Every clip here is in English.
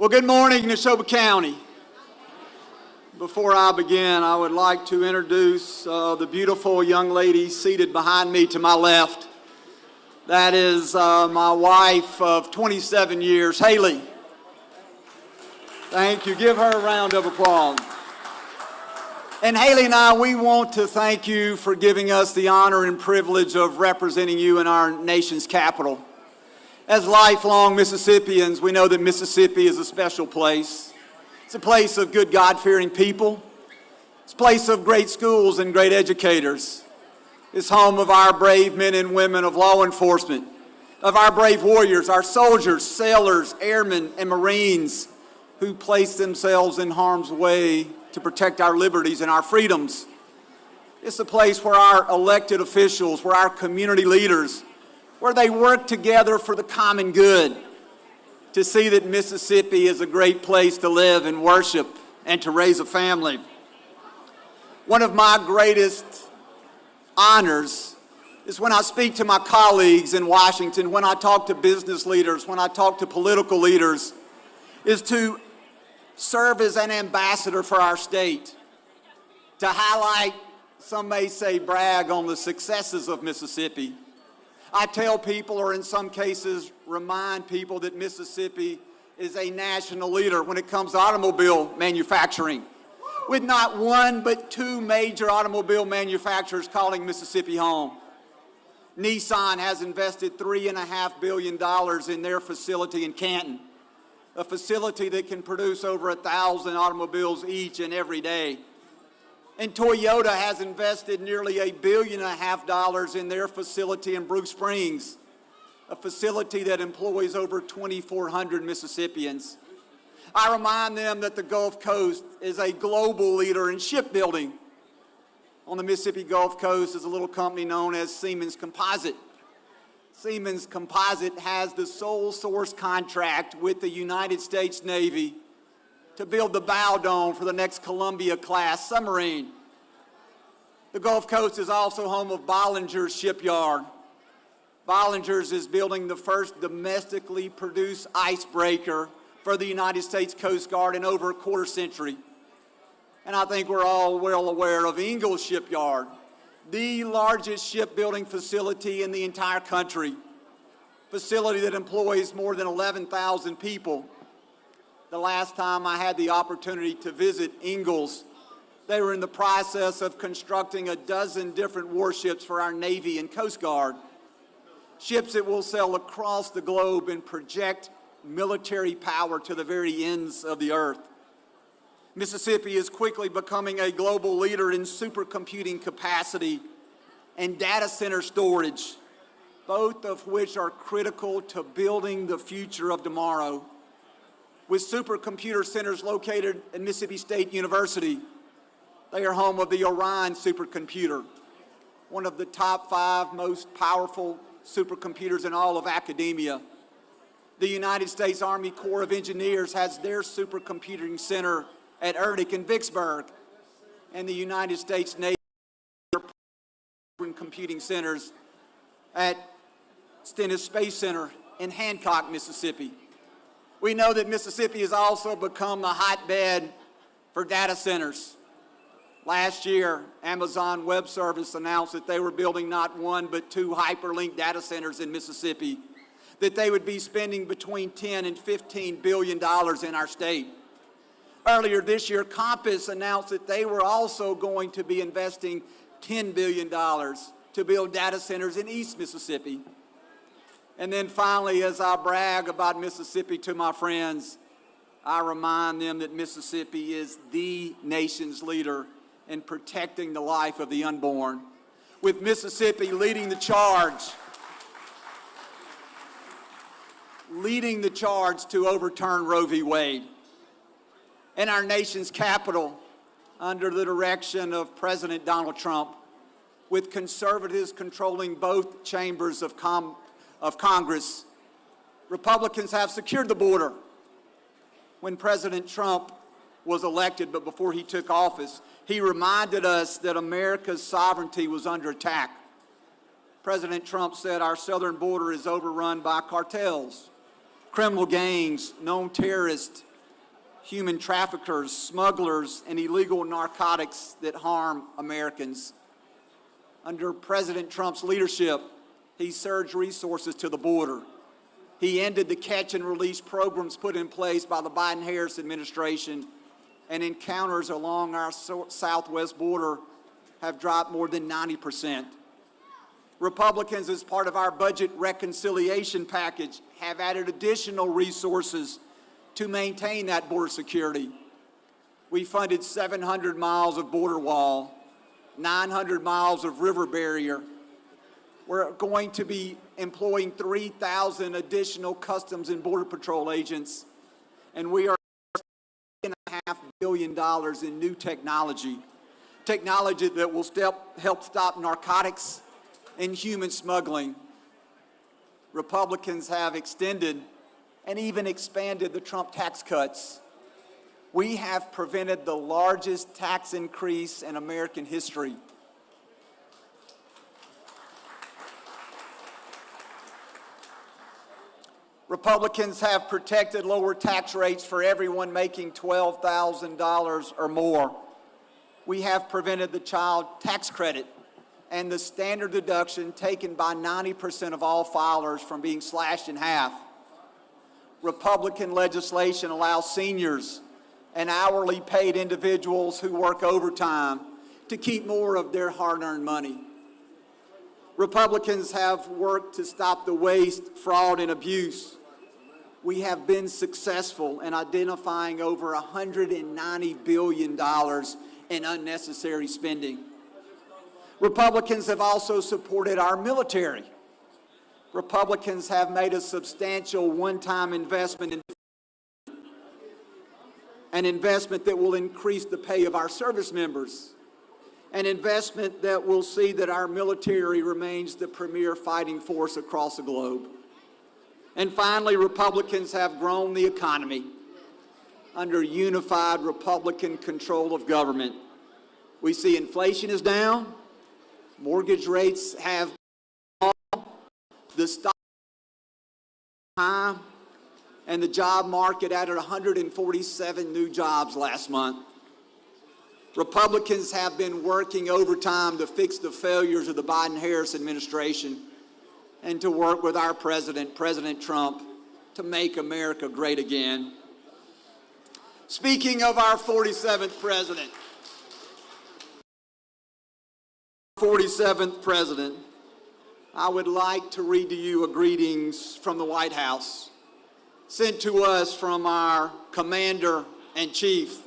Well, good morning, Neshoba County. Before I begin, I would like to introduce the beautiful young lady seated behind me to my left. That is my wife of 27 years, Haley. Thank you. Give her a round of applause. And Haley and I, we want to thank you for giving us the honor and privilege of representing you in our nation's capital. As lifelong Mississippians, we know that Mississippi is a special place. It's a place of good God-fearing people. It's a place of great schools and great educators. It's home of our brave men and women of law enforcement, of our brave warriors, our soldiers, sailors, airmen, and Marines who place themselves in harm's way to protect our liberties and our freedoms. It's a place where our elected officials, where our community leaders, where they work together for the common good to see that Mississippi is a great place to live and worship and to raise a family. One of my greatest honors is when I speak to my colleagues in Washington, when I talk to business leaders, when I talk to political leaders, is to serve as an ambassador for our state, to highlight, some may say brag on the successes of Mississippi. I tell people, or in some cases remind people, that Mississippi is a national leader when it comes to automobile manufacturing, with not one but two major automobile manufacturers calling Mississippi home. Nissan has invested $3.5 billion in their facility in Canton, a facility that can produce over 1,000 automobiles each and every day. And Toyota has invested nearly $1.5 billion in their facility in Bruce Springs, a facility that employs over 2,400 Mississippians. I remind them that the Gulf Coast is a global leader in shipbuilding. On the Mississippi Gulf Coast is a little company known as Siemens Composite. Siemens Composite has the sole source contract with the United States Navy to build the bow dome for the next Columbia-class submarine. The Gulf Coast is also home of Bollinger's shipyard. Bollinger's is building the first domestically produced icebreaker for the United States Coast Guard in over a quarter century. And I think we're all well aware of Ingalls Shipyard, the largest shipbuilding facility in the entire country, facility that employs more than 11,000 people. The last time I had the opportunity to visit Ingalls, they were in the process of constructing a dozen different warships for our Navy and Coast Guard, ships that will sail across the globe and project military power to the very ends of the earth. Mississippi is quickly becoming a global leader in supercomputing capacity and data center storage, both of which are critical to building the future of tomorrow. With supercomputer centers located at Mississippi State University, they are home of the Orion supercomputer, one of the top 5 most powerful supercomputers in all of academia. The United States Army Corps of Engineers has their supercomputing center at Erdek in Vicksburg, and the United States Navy computing centers at Stennis Space Center in Hancock, Mississippi. We know that Mississippi has also become the hotbed for data centers. Last year, Amazon Web Services announced that they were building not one but 2 hyperlinked data centers in Mississippi, that they would be spending between $10 and $15 billion in our state. Earlier this year, Compass announced that they were also going to be investing $10 billion to build data centers in East Mississippi. And then finally, as I brag about Mississippi to my friends, I remind them that Mississippi is the nation's leader in protecting the life of the unborn, with Mississippi leading the charge to overturn Roe v. Wade. In our nation's capital, under the direction of President Donald Trump, with conservatives controlling both chambers of Congress, Republicans have secured the border. When President Trump was elected, but before he took office, he reminded us that America's sovereignty was under attack. President Trump said our southern border is overrun by cartels, criminal gangs, known terrorists, human traffickers, smugglers, and illegal narcotics that harm Americans. Under President Trump's leadership, he surged resources to the border. He ended the catch and release programs put in place by the Biden-Harris administration, and encounters along our southwest border have dropped more than 90%. Republicans, as part of our budget reconciliation package, have added additional resources to maintain that border security. We funded 700 miles of border wall, 900 miles of river barrier. We're going to be employing 3,000 additional Customs and Border Patrol agents, and we are $2.5 billion in new technology that will help stop narcotics and human smuggling. Republicans have extended and even expanded the Trump tax cuts. We have prevented the largest tax increase in American history. Republicans have protected lower tax rates for everyone making $12,000 or more. We have prevented the child tax credit and the standard deduction taken by 90% of all filers from being slashed in half. Republican legislation allows seniors and hourly paid individuals who work overtime to keep more of their hard-earned money. Republicans have worked to stop the waste, fraud, and abuse. We have been successful in identifying over $190 billion in unnecessary spending. Republicans have also supported our military. Republicans have made a substantial one-time investment in an investment that will increase the pay of our service members, an investment that will see that our military remains the premier fighting force across the globe. And finally, Republicans have grown the economy under unified Republican control of government. We see inflation is down, mortgage rates have fallen, the stock high, and the job market added 147 new jobs last month. Republicans have been working overtime to fix the failures of the Biden-Harris administration and to work with our president, President Trump, to make America great again. Speaking of our 47th president, I would like to read to you a greetings from the White House, sent to us from our Commander-in-Chief.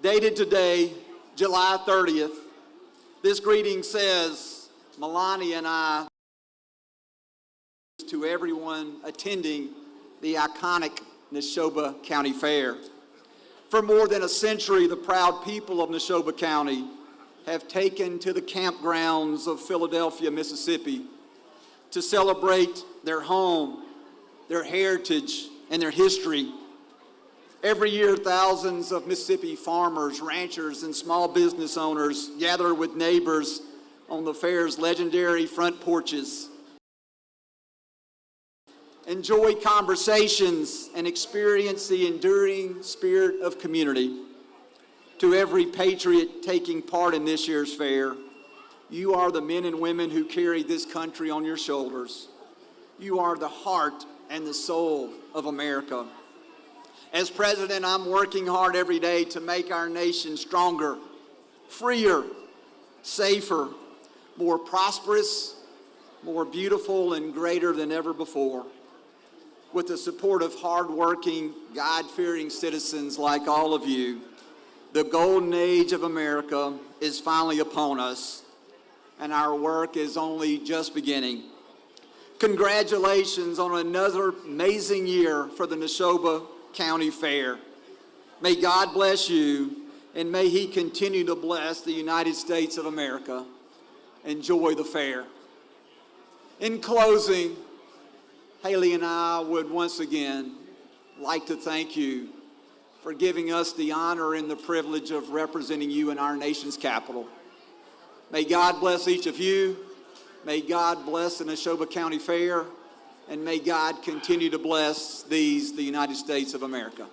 Dated today, July 30th, this greeting says, Melania and I, to everyone attending the iconic Neshoba County Fair. For more than a century, the proud people of Neshoba County have taken to the campgrounds of Philadelphia, Mississippi, to celebrate their home, their heritage, and their history. Every year, thousands of Mississippi farmers, ranchers, and small business owners gather with neighbors on the fair's legendary front porches, enjoy conversations, and experience the enduring spirit of community. To every patriot taking part in this year's fair, you are the men and women who carry this country on your shoulders. You are the heart and the soul of America. As president, I'm working hard every day to make our nation stronger, freer, safer, more prosperous, more beautiful, and greater than ever before. With the support of hardworking, God-fearing citizens like all of you, the golden age of America is finally upon us, and our work is only just beginning. Congratulations on another amazing year for the Neshoba County Fair. May God bless you, and may He continue to bless the United States of America. Enjoy the fair. In closing, Haley and I would once again like to thank you for giving us the honor and the privilege of representing you in our nation's capital. May God bless each of you. May God bless the Neshoba County Fair. and may God continue to bless the United States of America.